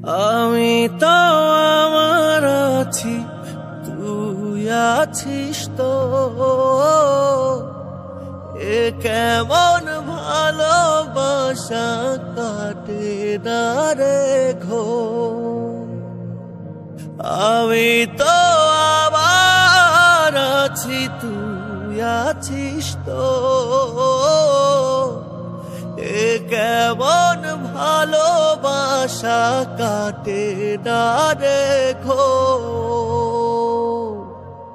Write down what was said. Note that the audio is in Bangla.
আমি তো আমার আছি, তুই আছিস তো। এ কেমন ভালোবাসা কাটে না রে ঘোর। আমি তো আবার আছি, তুই আছিস তো। এ কেমন ভালোবাসা কাটে না রে ঘোর।